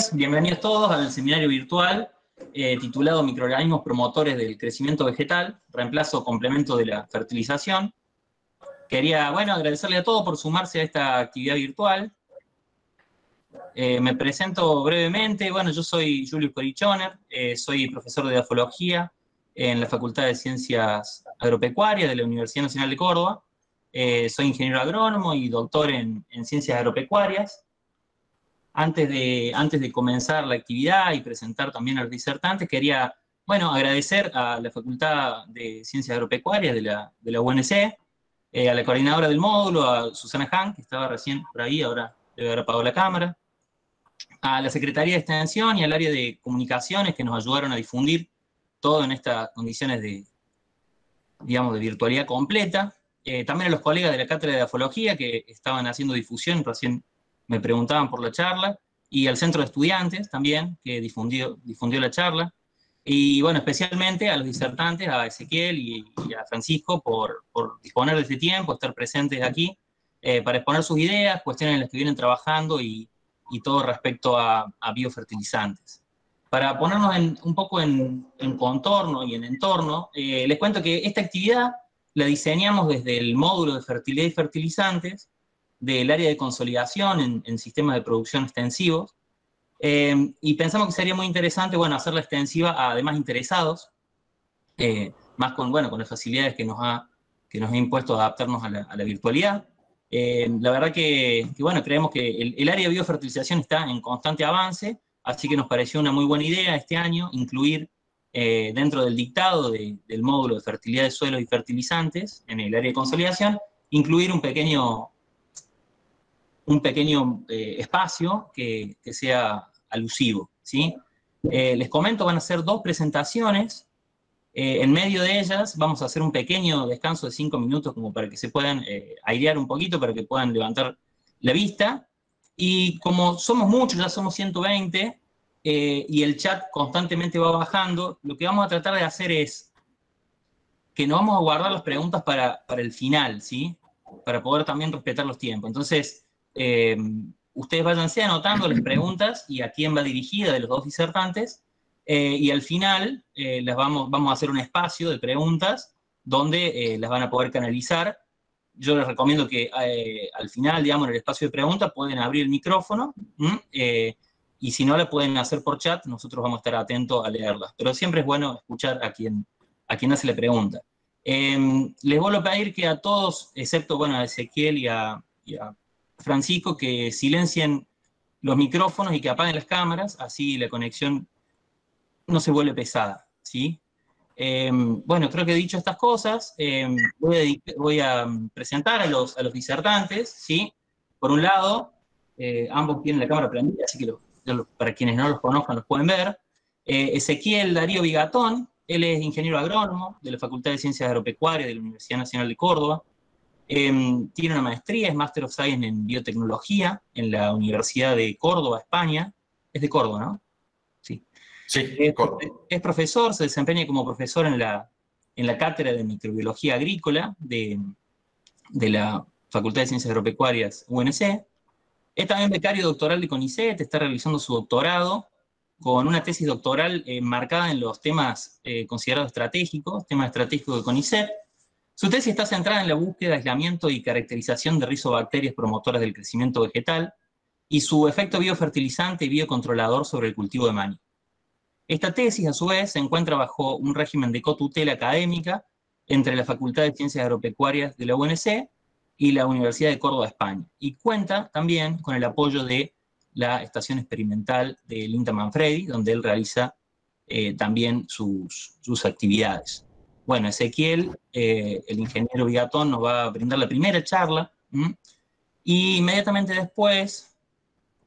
días, bienvenidos todos al seminario virtual titulado Microorganismos promotores del crecimiento vegetal, reemplazo o complemento de la fertilización. Quería, agradecerle a todos por sumarse a esta actividad virtual. Me presento brevemente. Yo soy Julius Corichoner, soy profesor de edafología en la Facultad de Ciencias Agropecuarias de la Universidad Nacional de Córdoba. Soy ingeniero agrónomo y doctor en ciencias agropecuarias. Antes de comenzar la actividad y presentar también a los disertantes, quería, agradecer a la Facultad de Ciencias Agropecuarias de la UNC, a la coordinadora del módulo, a Susana Han, que estaba recién por ahí, ahora debe haber apagado la cámara, a la Secretaría de Extensión y al área de Comunicaciones, que nos ayudaron a difundir todo en estas condiciones de virtualidad completa. También a los colegas de la Cátedra de Edafología, que estaban haciendo difusión, recién me preguntaban por la charla, y al Centro de Estudiantes también, que difundió la charla, y especialmente a los disertantes, a Ezequiel y a Francisco, por disponer de este tiempo, estar presentes aquí, para exponer sus ideas, cuestiones en las que vienen trabajando y todo respecto a biofertilizantes. Para ponernos un poco en contorno y en entorno, les cuento que esta actividad la diseñamos desde el módulo de fertilidad y fertilizantes del área de consolidación en sistemas de producción extensivos, y pensamos que sería muy interesante, hacerla extensiva a demás interesados, más con las facilidades que nos ha impuesto adaptarnos a la virtualidad. La verdad que creemos que el área de biofertilización está en constante avance, así que nos pareció una muy buena idea este año incluir dentro del dictado del módulo de fertilidad de suelos y fertilizantes, en el área de consolidación, incluir un pequeño espacio que sea alusivo, ¿sí? Les comento, van a ser 2 presentaciones. En medio de ellas vamos a hacer un pequeño descanso de 5 minutos como para que se puedan airear un poquito, para que puedan levantar la vista. Y como somos muchos, ya somos 120, y el chat constantemente va bajando, lo que vamos a tratar de hacer es que nos vamos a guardar las preguntas para el final, ¿sí? Para poder también respetar los tiempos. Entonces, ustedes váyanse anotando las preguntas y a quién va dirigida de los 2 disertantes, y al final vamos a hacer un espacio de preguntas donde las van a poder canalizar. Yo les recomiendo que al final, en el espacio de preguntas, pueden abrir el micrófono, y si no, la pueden hacer por chat, nosotros vamos a estar atentos a leerlas. Pero siempre es bueno escuchar a quien hace la pregunta. Les vuelvo a pedir que a todos, excepto a Ezequiel y a Francisco, que silencien los micrófonos y que apaguen las cámaras, así la conexión no se vuelve pesada, ¿sí? Creo que he dicho estas cosas, voy a presentar a los disertantes, ¿sí? Por un lado, ambos tienen la cámara prendida, así que para quienes no los conozcan los pueden ver. Ezequiel Darío Bigatón, él es ingeniero agrónomo de la Facultad de Ciencias Agropecuarias de la Universidad Nacional de Córdoba. Tiene una maestría, es Master of Science en Biotecnología en la Universidad de Córdoba, España. Es de Córdoba, ¿no? Sí. Sí, es profesor, se desempeña como profesor en la Cátedra de Microbiología Agrícola de la Facultad de Ciencias Agropecuarias UNC. Es también becario doctoral de CONICET, está realizando su doctorado con una tesis doctoral marcada en los temas considerados estratégicos, temas estratégicos de CONICET. Su tesis está centrada en la búsqueda, aislamiento y caracterización de rizobacterias promotoras del crecimiento vegetal y su efecto biofertilizante y biocontrolador sobre el cultivo de maní. Esta tesis, a su vez, se encuentra bajo un régimen de cotutela académica entre la Facultad de Ciencias Agropecuarias de la UNC y la Universidad de Córdoba, España, y cuenta también con el apoyo de la Estación Experimental del INTA Manfredi, donde él realiza también sus actividades. Ezequiel, el ingeniero Bigatón, nos va a brindar la primera charla, y inmediatamente después,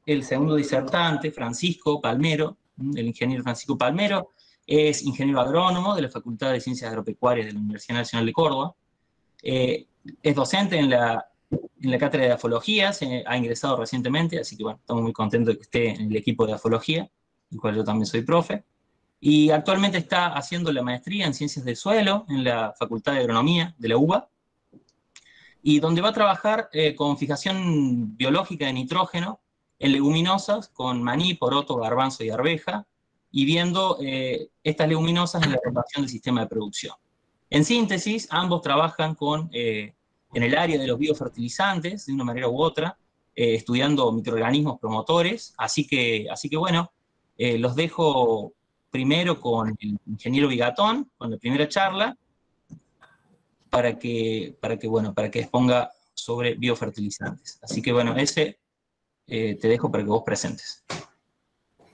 el segundo disertante, Francisco Palmero, el ingeniero Francisco Palmero, es ingeniero agrónomo de la Facultad de Ciencias Agropecuarias de la Universidad Nacional de Córdoba. Es docente en la Cátedra de Edafología, ha ingresado recientemente, así que estamos muy contentos de que esté en el equipo de Edafología, del cual yo también soy profe. Y actualmente está haciendo la maestría en Ciencias del Suelo en la Facultad de Agronomía de la UBA, y donde va a trabajar con fijación biológica de nitrógeno en leguminosas con maní, poroto, garbanzo y arveja, y viendo estas leguminosas en la rotación del sistema de producción. En síntesis, ambos trabajan en el área de los biofertilizantes, de una manera u otra, estudiando microorganismos promotores, así que bueno, los dejo primero con el ingeniero Bigatón, con la primera charla, para que exponga sobre biofertilizantes. Así que bueno, te dejo para que vos presentes.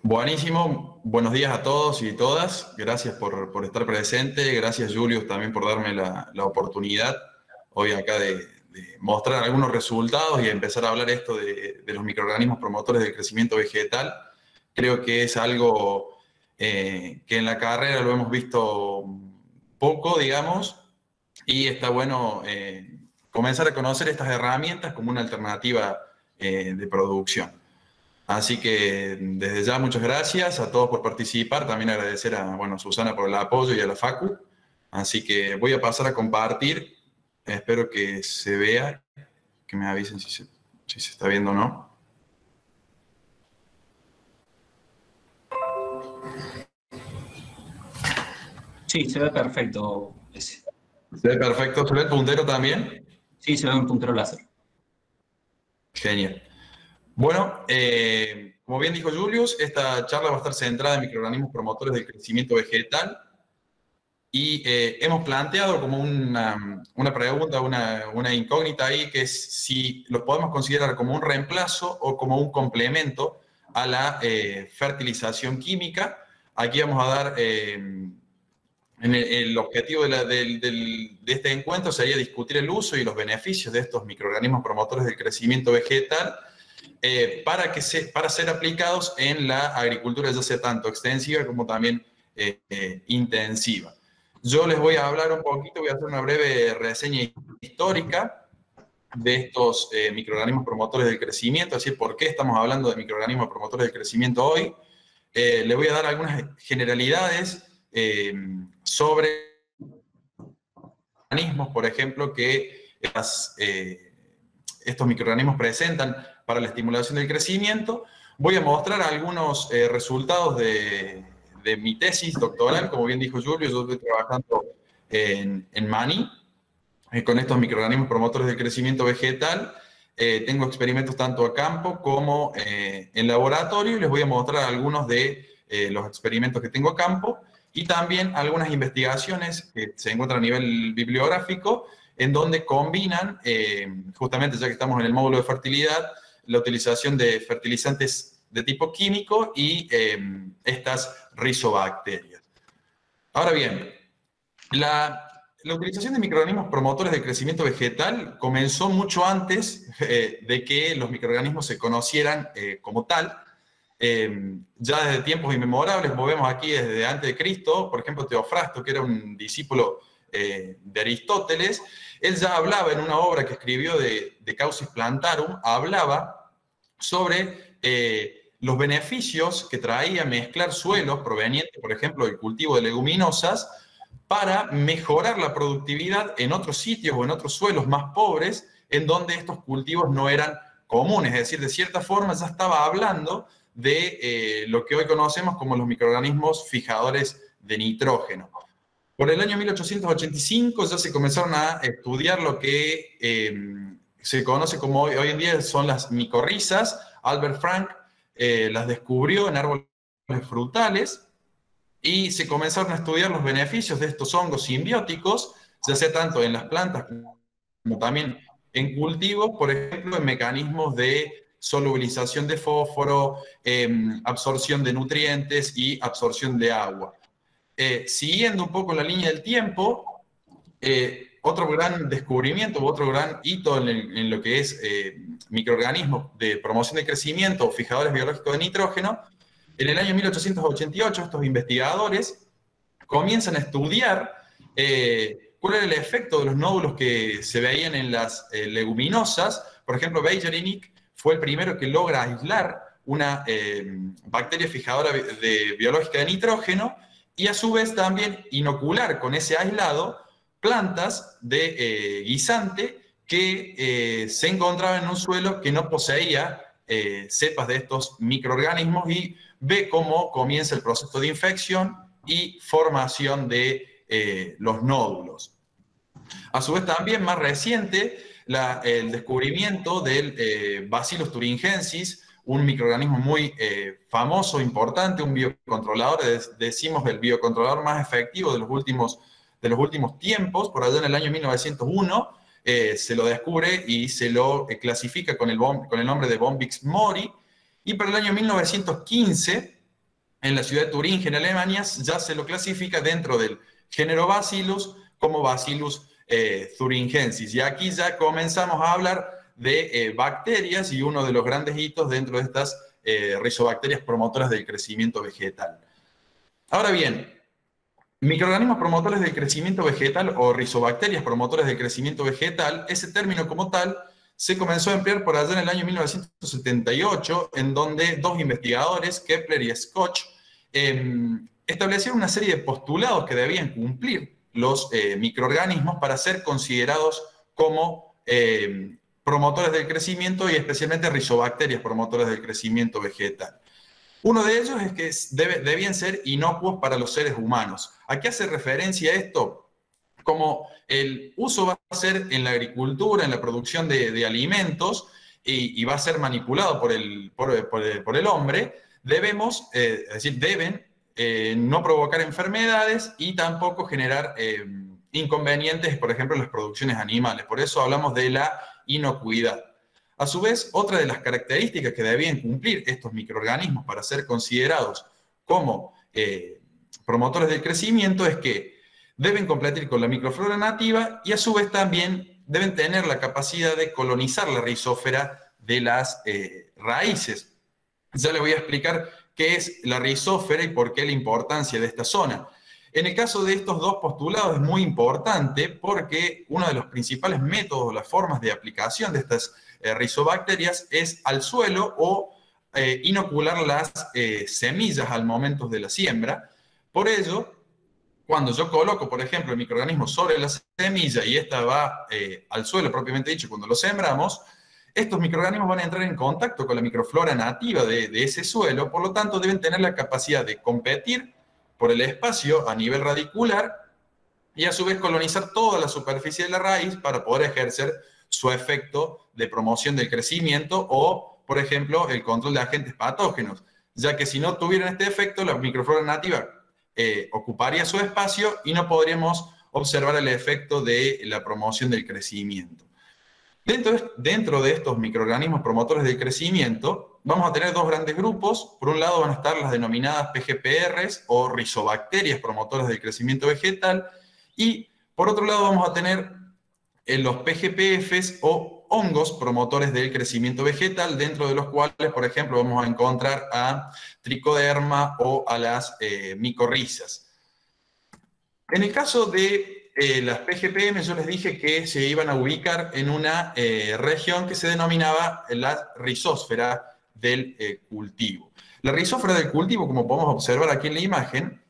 Buenísimo, buenos días a todos y todas, gracias por estar presente, gracias Julius también por darme la oportunidad hoy acá de mostrar algunos resultados y empezar a hablar esto de los microorganismos promotores del crecimiento vegetal. Creo que es algo que en la carrera lo hemos visto poco, digamos, y está bueno comenzar a conocer estas herramientas como una alternativa de producción. Así que desde ya muchas gracias a todos por participar, también agradecer a Susana por el apoyo y a la Facu. Así que voy a pasar a compartir, espero que se vea, que me avisen si se está viendo o no. Sí, se ve perfecto. ¿Se ve perfecto? ¿Se ve el puntero también? Sí, se ve un puntero láser. Genial. Bueno, como bien dijo Julius, esta charla va a estar centrada en microorganismos promotores del crecimiento vegetal y hemos planteado como una pregunta, una incógnita ahí, que es si los podemos considerar como un reemplazo o como un complemento a la fertilización química. Aquí vamos a dar, el objetivo de este encuentro sería discutir el uso y los beneficios de estos microorganismos promotores del crecimiento vegetal para ser aplicados en la agricultura, ya sea tanto extensiva como también intensiva. Yo les voy a hablar un poquito, voy a hacer una breve reseña histórica de estos microorganismos promotores del crecimiento, es decir, por qué estamos hablando de microorganismos promotores del crecimiento hoy. Les voy a dar algunas generalidades sobre organismos, por ejemplo, que estos microorganismos presentan para la estimulación del crecimiento. Voy a mostrar algunos resultados de mi tesis doctoral. Como bien dijo Julio, yo estoy trabajando en maní, con estos microorganismos promotores del crecimiento vegetal. Tengo experimentos tanto a campo como en laboratorio, y les voy a mostrar algunos de los experimentos que tengo a campo, y también algunas investigaciones que se encuentran a nivel bibliográfico, en donde combinan, justamente ya que estamos en el módulo de fertilidad, la utilización de fertilizantes de tipo químico y estas rizobacterias. Ahora bien, la utilización de microorganismos promotores del crecimiento vegetal comenzó mucho antes de que los microorganismos se conocieran como tal. Ya desde tiempos inmemorables, vemos aquí desde antes de Cristo, por ejemplo, Teofrasto, que era un discípulo de Aristóteles, él ya hablaba en una obra que escribió de Causis Plantarum, hablaba sobre los beneficios que traía mezclar suelos provenientes, por ejemplo, del cultivo de leguminosas, para mejorar la productividad en otros sitios o en otros suelos más pobres, en donde estos cultivos no eran comunes. Es decir, de cierta forma ya estaba hablando de lo que hoy conocemos como los microorganismos fijadores de nitrógeno. Por el año 1885 ya se comenzaron a estudiar lo que se conoce como hoy en día son las micorrizas. Albert Frank las descubrió en árboles frutales, y se comenzaron a estudiar los beneficios de estos hongos simbióticos, ya sea tanto en las plantas como también en cultivos, por ejemplo, en mecanismos de solubilización de fósforo, absorción de nutrientes y absorción de agua. Siguiendo un poco la línea del tiempo, otro gran descubrimiento, otro gran hito en lo que es microorganismos de promoción de crecimiento o fijadores biológicos de nitrógeno, en el año 1888 estos investigadores comienzan a estudiar cuál era el efecto de los nódulos que se veían en las leguminosas. Por ejemplo, Beijerinck fue el primero que logra aislar una bacteria fijadora biológica de nitrógeno, y a su vez también inocular con ese aislado plantas de guisante que se encontraban en un suelo que no poseía cepas de estos microorganismos y ve cómo comienza el proceso de infección y formación de los nódulos. A su vez, también más reciente, el descubrimiento del Bacillus thuringiensis, un microorganismo muy famoso, importante, un biocontrolador, decimos el biocontrolador más efectivo de los últimos tiempos, por allá en el año 1901, se lo descubre y se lo clasifica con el nombre de Bombyx mori, y para el año 1915, en la ciudad de Turingia, en Alemania, ya se lo clasifica dentro del género Bacillus como Bacillus thuringiensis. Y aquí ya comenzamos a hablar de bacterias y uno de los grandes hitos dentro de estas rizobacterias promotoras del crecimiento vegetal. Ahora bien, microorganismos promotores del crecimiento vegetal o rizobacterias promotoras del crecimiento vegetal, ese término como tal se comenzó a emplear por allá en el año 1978, en donde dos investigadores, Kepler y Scotch, establecieron una serie de postulados que debían cumplir los microorganismos para ser considerados como promotores del crecimiento y especialmente rizobacterias promotoras del crecimiento vegetal. Uno de ellos es que debían ser inocuos para los seres humanos. ¿A qué hace referencia esto? Como el uso va a ser en la agricultura, en la producción de alimentos, y va a ser manipulado por el hombre, deben no provocar enfermedades y tampoco generar inconvenientes, por ejemplo, en las producciones animales. Por eso hablamos de la inocuidad. A su vez, otra de las características que debían cumplir estos microorganismos para ser considerados como promotores del crecimiento es que deben competir con la microflora nativa y a su vez también deben tener la capacidad de colonizar la rizósfera de las raíces. Ya les voy a explicar qué es la rizósfera y por qué la importancia de esta zona. En el caso de estos dos postulados es muy importante porque uno de los principales métodos, las formas de aplicación de estas rizobacterias es al suelo o inocular las semillas al momento de la siembra. Por ello, cuando yo coloco, por ejemplo, el microorganismo sobre la semilla y esta va al suelo propiamente dicho cuando lo sembramos, estos microorganismos van a entrar en contacto con la microflora nativa de ese suelo, por lo tanto deben tener la capacidad de competir por el espacio a nivel radicular y a su vez colonizar toda la superficie de la raíz para poder ejercer su efecto de promoción del crecimiento o, por ejemplo, el control de agentes patógenos, ya que si no tuvieran este efecto, la microflora nativa ocuparía su espacio y no podríamos observar el efecto de la promoción del crecimiento. Dentro de estos microorganismos promotores del crecimiento, vamos a tener dos grandes grupos. Por un lado van a estar las denominadas PGPRs o rizobacterias promotoras del crecimiento vegetal, y por otro lado vamos a tener los PGPFs o hongos promotores del crecimiento vegetal, dentro de los cuales, por ejemplo, vamos a encontrar a tricoderma o a las micorrizas. En el caso de las PGPM, yo les dije que se iban a ubicar en una región que se denominaba la rizósfera del cultivo. La rizósfera del cultivo, como podemos observar aquí en la imagen,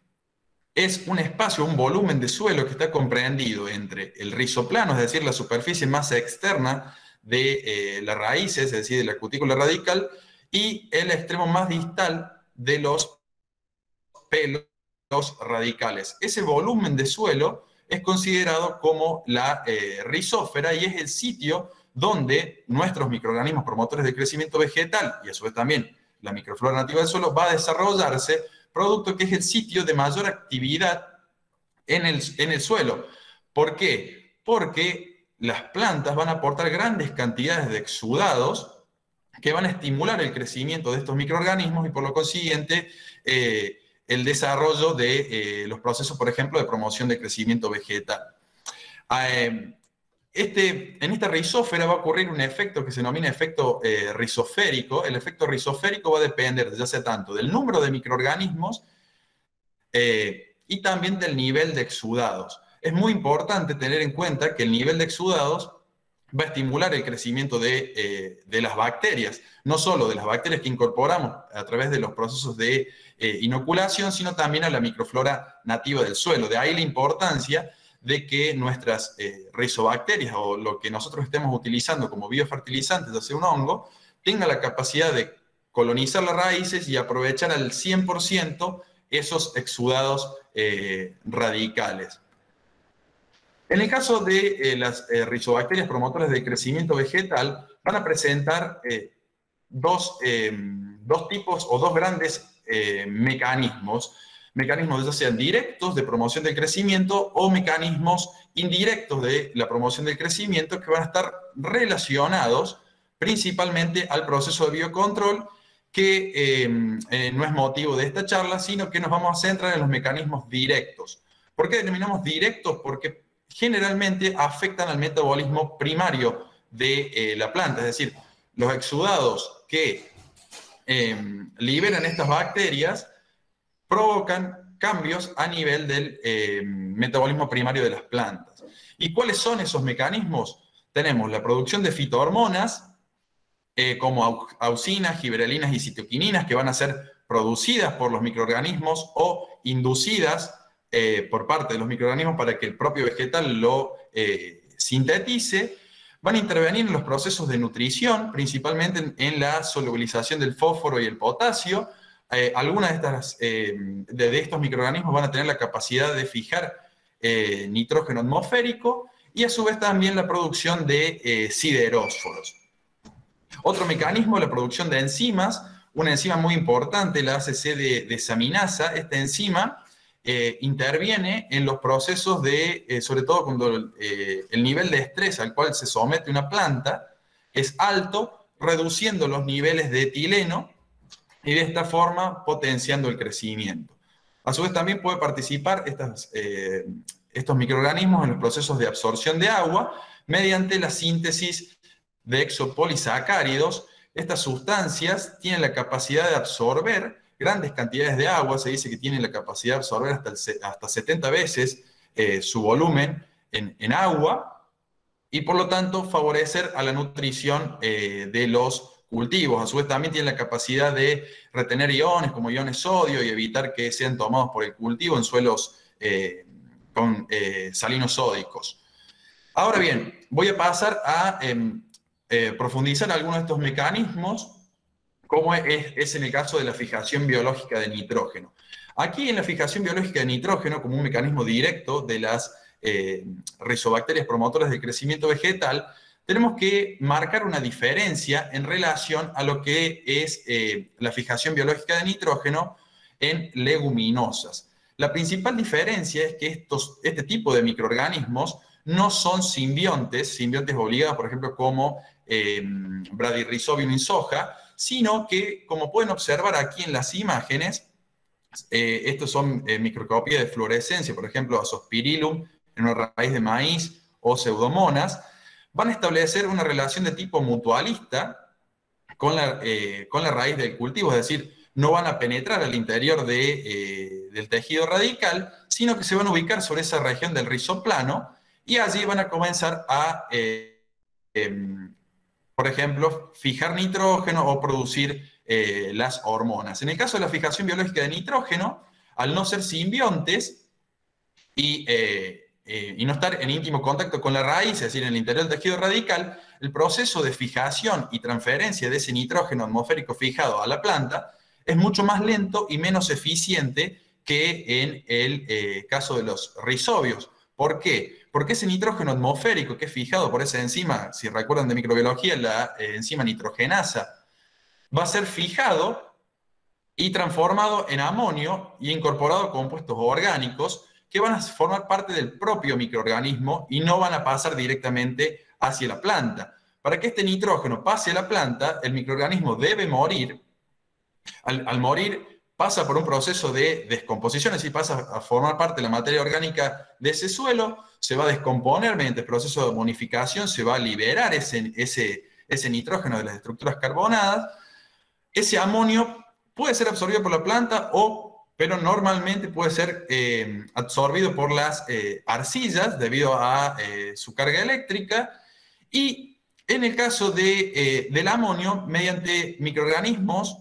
es un espacio, un volumen de suelo que está comprendido entre el rizoplano, es decir, la superficie más externa de las raíces, es decir, de la cutícula radical, y el extremo más distal de los pelos radicales. Ese volumen de suelo es considerado como la rizósfera y es el sitio donde nuestros microorganismos promotores de crecimiento vegetal y a su vez también la microflora nativa del suelo va a desarrollarse, producto que es el sitio de mayor actividad en el suelo. ¿Por qué? Porque las plantas van a aportar grandes cantidades de exudados que van a estimular el crecimiento de estos microorganismos y por lo consiguiente el desarrollo de los procesos, por ejemplo, de promoción de crecimiento vegetal. En esta rizósfera va a ocurrir un efecto que se denomina efecto rizoférico. El efecto rizoférico va a depender ya sea tanto del número de microorganismos y también del nivel de exudados. Es muy importante tener en cuenta que el nivel de exudados va a estimular el crecimiento de las bacterias, no solo de las bacterias que incorporamos a través de los procesos de inoculación, sino también a la microflora nativa del suelo. De ahí la importancia de que nuestras rizobacterias o lo que nosotros estemos utilizando como biofertilizantes, ya sea un hongo, tenga la capacidad de colonizar las raíces y aprovechar al 100% esos exudados radicales. En el caso de las rizobacterias promotoras de crecimiento vegetal, van a presentar dos tipos o dos grandes mecanismos ya sean directos de promoción del crecimiento o mecanismos indirectos de la promoción del crecimiento que van a estar relacionados principalmente al proceso de biocontrol, que no es motivo de esta charla, sino que nos vamos a centrar en los mecanismos directos. ¿Por qué denominamos directos? Porque generalmente afectan al metabolismo primario de la planta, es decir, los exudados que liberan estas bacterias provocan cambios a nivel del metabolismo primario de las plantas. ¿Y cuáles son esos mecanismos? Tenemos la producción de fitohormonas, como auxinas, giberelinas y citoquininas, que van a ser producidas por los microorganismos o inducidas por parte de los microorganismos para que el propio vegetal lo sintetice. Van a intervenir en los procesos de nutrición, principalmente en la solubilización del fósforo y el potasio. Algunas de estos microorganismos van a tener la capacidad de fijar nitrógeno atmosférico y a su vez también la producción de siderósforos. Otro mecanismo es la producción de enzimas, una enzima muy importante, la ACC desaminasa. Esta enzima interviene en los procesos sobre todo cuando el nivel de estrés al cual se somete una planta es alto, reduciendo los niveles de etileno y de esta forma potenciando el crecimiento. A su vez también puede participar estos microorganismos en los procesos de absorción de agua mediante la síntesis de exopolisacáridos. Estas sustancias tienen la capacidad de absorber grandes cantidades de agua, se dice que tienen la capacidad de absorber hasta 70 veces su volumen en agua, y por lo tanto favorecer a la nutrición de los cultivos. A su vez también tienen la capacidad de retener iones como iones sodio y evitar que sean tomados por el cultivo en suelos con salinos sódicos. Ahora bien, voy a pasar a profundizar algunos de estos mecanismos, como es en el caso de la fijación biológica de nitrógeno. Aquí en la fijación biológica de nitrógeno, como un mecanismo directo de las rizobacterias promotoras del crecimiento vegetal, tenemos que marcar una diferencia en relación a lo que es la fijación biológica de nitrógeno en leguminosas. La principal diferencia es que este tipo de microorganismos no son simbiontes obligados, por ejemplo, como Bradyrhizobium in soja, sino que, como pueden observar aquí en las imágenes, estos son microscopias de fluorescencia, por ejemplo, Azospirillum en una raíz de maíz o Pseudomonas, van a establecer una relación de tipo mutualista con la raíz del cultivo, es decir, no van a penetrar al interior del tejido radical, sino que se van a ubicar sobre esa región del rizoplano y allí van a comenzar a, por ejemplo, fijar nitrógeno o producir las hormonas. En el caso de la fijación biológica de nitrógeno, al no ser simbiontes y no estar en íntimo contacto con la raíz, es decir, en el interior del tejido radical, el proceso de fijación y transferencia de ese nitrógeno atmosférico fijado a la planta es mucho más lento y menos eficiente que en el caso de los rizobios. ¿Por qué? Porque ese nitrógeno atmosférico que es fijado por esa enzima, si recuerdan de microbiología, la enzima nitrogenasa, va a ser fijado y transformado en amonio y incorporado a compuestos orgánicos que van a formar parte del propio microorganismo y no van a pasar directamente hacia la planta. Para que este nitrógeno pase a la planta, el microorganismo debe morir. Al morir, pasa por un proceso de descomposición, es decir, pasa a formar parte de la materia orgánica de ese suelo, se va a descomponer mediante el proceso de amonificación, se va a liberar ese nitrógeno de las estructuras carbonadas. Ese amonio puede ser absorbido por la planta pero normalmente puede ser absorbido por las arcillas debido a su carga eléctrica, y en el caso del amonio, mediante microorganismos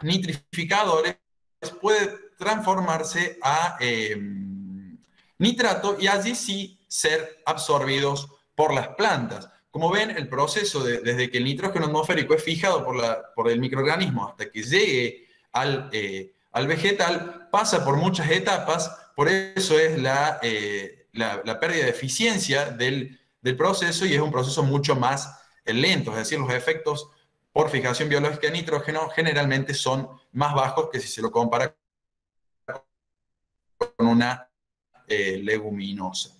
nitrificadores, puede transformarse a nitrato y allí sí ser absorbidos por las plantas. Como ven, el proceso desde que el nitrógeno atmosférico es fijado por el microorganismo hasta que llegue al vegetal, pasa por muchas etapas, por eso es la pérdida de eficiencia del proceso, y es un proceso mucho más lento, es decir, los efectos por fijación biológica de nitrógeno generalmente son más bajos que si se lo compara con una leguminosa.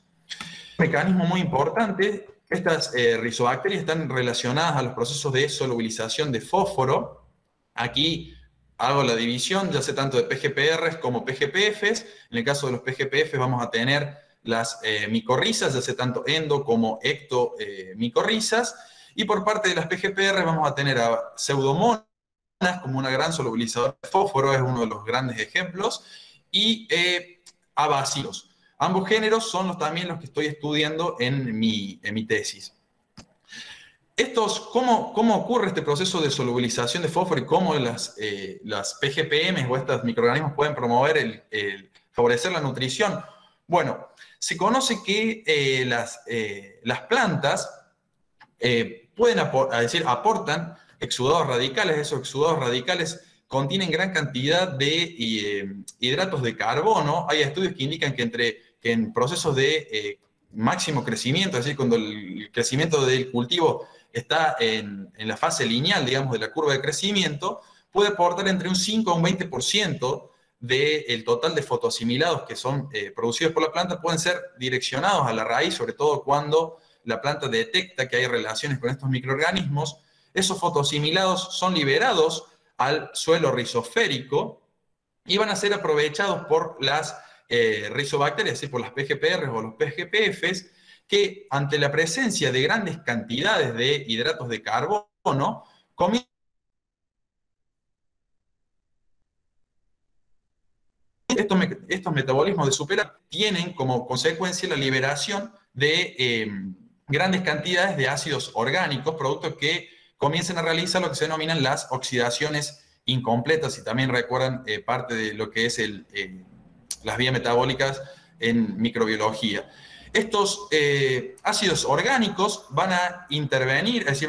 Un mecanismo muy importante, estas rizobacterias están relacionadas a los procesos de solubilización de fósforo. Aquí hago la división, ya sea tanto de PGPRs como PGPFs. En el caso de los PGPFs vamos a tener las micorrizas, ya sea tanto endo como ectomicorrizas. Y por parte de las PGPR vamos a tener a pseudomonas como una gran solubilizadora de fósforo, es uno de los grandes ejemplos, y a bacillus. Ambos géneros son también los que estoy estudiando en mi tesis. ¿Cómo ocurre este proceso de solubilización de fósforo y cómo las PGPM o estos microorganismos pueden promover favorecer la nutrición? Bueno, se conoce que las plantas aportan exudados radicales. Esos exudados radicales contienen gran cantidad de hidratos de carbono. Hay estudios que indican que en procesos de máximo crecimiento, es decir, cuando el crecimiento del cultivo está en la fase lineal, digamos, de la curva de crecimiento, puede aportar entre un 5 a un 20% del total de fotoasimilados que son producidos por la planta, pueden ser direccionados a la raíz, sobre todo cuando la planta detecta que hay relaciones con estos microorganismos. Esos fotoasimilados son liberados al suelo rizosférico y van a ser aprovechados por las rizobacterias, es decir, por las PGPR o los PGPFs, que ante la presencia de grandes cantidades de hidratos de carbono, estos metabolismos de superar tienen como consecuencia la liberación de grandes cantidades de ácidos orgánicos, producto que comienzan a realizar lo que se denominan las oxidaciones incompletas, y también recuerdan parte de lo que es las vías metabólicas en microbiología. Estos ácidos orgánicos van a intervenir, es decir,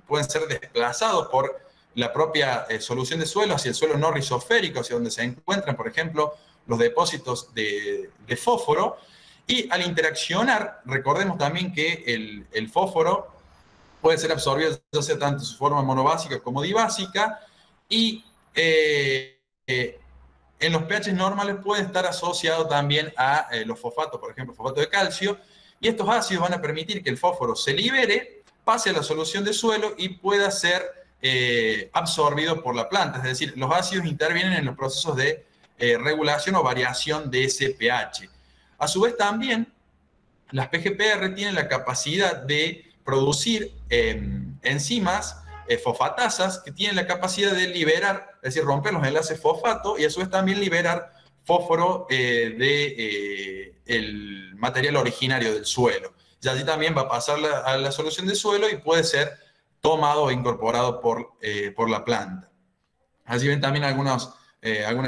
pueden ser desplazados por la propia solución de suelo hacia el suelo no rizosférico, hacia donde se encuentran, por ejemplo, los depósitos de fósforo, y al interaccionar, recordemos también que el fósforo puede ser absorbido ya sea tanto en su forma monobásica como dibásica, y en los pH normales puede estar asociado también a los fosfatos, por ejemplo, fosfato de calcio, y estos ácidos van a permitir que el fósforo se libere, pase a la solución de suelo y pueda ser absorbido por la planta. Es decir, los ácidos intervienen en los procesos de regulación o variación de ese pH. A su vez también, las PGPR tienen la capacidad de producir enzimas fosfatasas que tienen la capacidad de liberar, es decir, romper los enlaces fosfato, y a su vez también liberar fósforo del material originario del suelo. Y allí también va a pasar a la solución de suelo y puede ser tomado o incorporado por la planta. Allí ven también algunas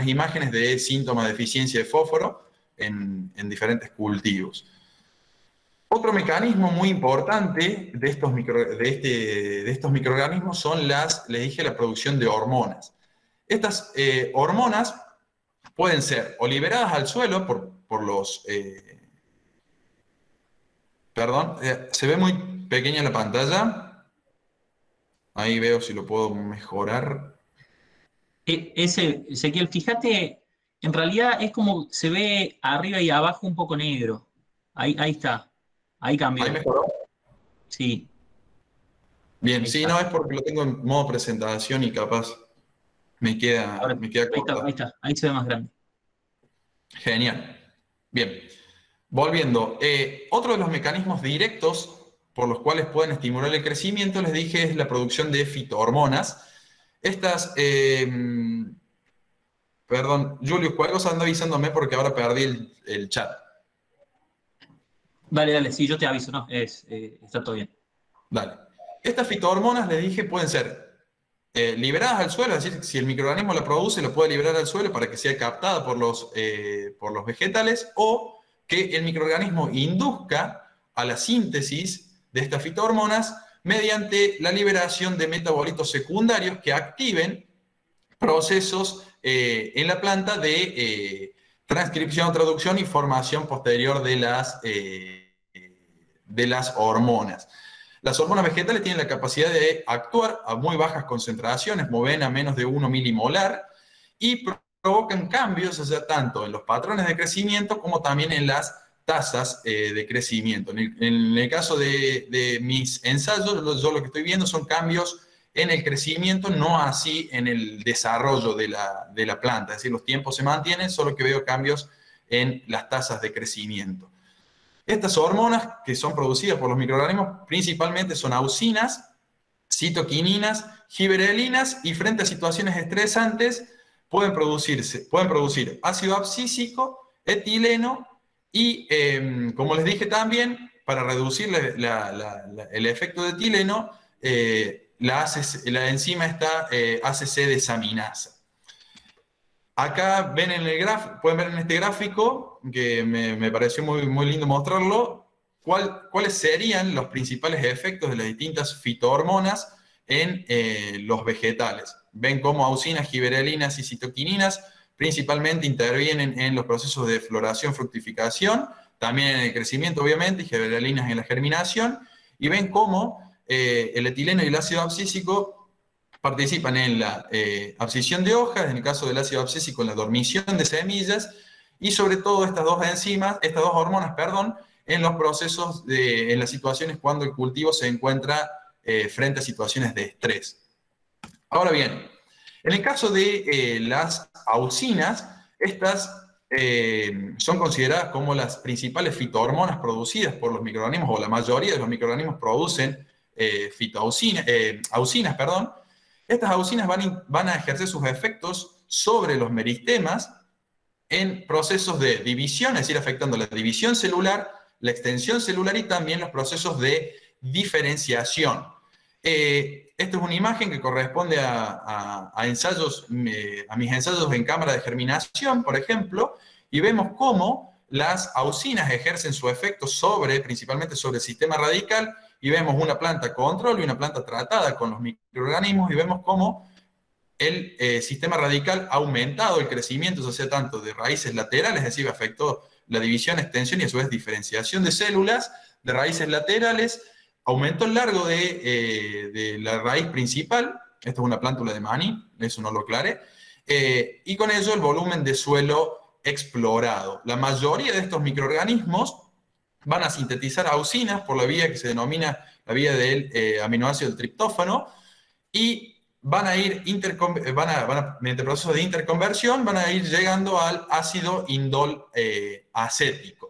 imágenes de síntomas de deficiencia de fósforo en diferentes cultivos. Otro mecanismo muy importante de estos microorganismos son les dije, la producción de hormonas. Estas hormonas pueden ser o liberadas al suelo por los... perdón, se ve muy pequeña la pantalla. Ahí veo si lo puedo mejorar. Ezequiel, fíjate, en realidad es como se ve arriba y abajo un poco negro. Ahí está. Ahí cambió. ¿Ahí mejoró? Sí. Bien, Ahí sí, está. no es porque lo tengo en modo presentación y capaz me queda Ahora, cortado. ahí está. Ahí se ve más grande. Genial. Bien. Volviendo, otro de los mecanismos directos por los cuales pueden estimular el crecimiento, les dije, es la producción de fitohormonas. Estas, perdón, Julio, cualquier cosa anda avísandome porque ahora perdí el chat. Dale, sí, yo te aviso, ¿no? Está todo bien. Dale. Estas fitohormonas, les dije, pueden ser liberadas al suelo, es decir, si el microorganismo la produce, lo puede liberar al suelo para que sea captada por los vegetales, o que el microorganismo induzca a la síntesis de estas fitohormonas mediante la liberación de metabolitos secundarios que activen procesos en la planta de transcripción, traducción y formación posterior de las hormonas. Las hormonas vegetales tienen la capacidad de actuar a muy bajas concentraciones, mueven a menos de 1 milimolar, y provocan cambios, o sea, tanto en los patrones de crecimiento como también en las tasas de crecimiento. En el caso de mis ensayos, yo lo que estoy viendo son cambios en el crecimiento, no así en el desarrollo de la planta. Es decir, los tiempos se mantienen, solo que veo cambios en las tasas de crecimiento. Estas hormonas que son producidas por los microorganismos principalmente son auxinas, citoquininas, gibberelinas, y frente a situaciones estresantes pueden producir ácido abscísico, etileno y, como les dije también, para reducir el efecto de etileno, la enzima está ACC desaminasa. Acá ven pueden ver en este gráfico, que me pareció muy lindo mostrarlo, cuáles serían los principales efectos de las distintas fitohormonas en los vegetales. Ven cómo auxinas, gibberelinas y citoquininas principalmente intervienen en los procesos de floración, fructificación, también en el crecimiento, obviamente, y gibberelinas en la germinación, y ven cómo el etileno y el ácido abscísico participan en la abscisión de hojas, en el caso del ácido abscísico en la dormición de semillas, y sobre todo estas dos hormonas, en los procesos, en las situaciones cuando el cultivo se encuentra frente a situaciones de estrés. Ahora bien, en el caso de las auxinas, estas son consideradas como las principales fitohormonas producidas por los microorganismos, o la mayoría de los microorganismos producen auxinas. Estas auxinas van a ejercer sus efectos sobre los meristemas en procesos de división, es decir, afectando la división celular, la extensión celular y también los procesos de diferenciación. Esta es una imagen que corresponde a mis ensayos en cámara de germinación, por ejemplo, y vemos cómo las auxinas ejercen su efecto principalmente sobre el sistema radical, y vemos una planta control y una planta tratada con los microorganismos, y vemos cómo el sistema radical ha aumentado el crecimiento, o sea, tanto de raíces laterales, es decir, afectó la división, extensión y a su vez diferenciación de células de raíces laterales, aumentó el largo de la raíz principal, esta es una plántula de maní, eso no lo aclaré, y con ello el volumen de suelo explorado. La mayoría de estos microorganismos van a sintetizar auxinas por la vía que se denomina la vía del aminoácido del triptófano, y van a ir, mediante procesos de interconversión, van a ir llegando al ácido indol acético.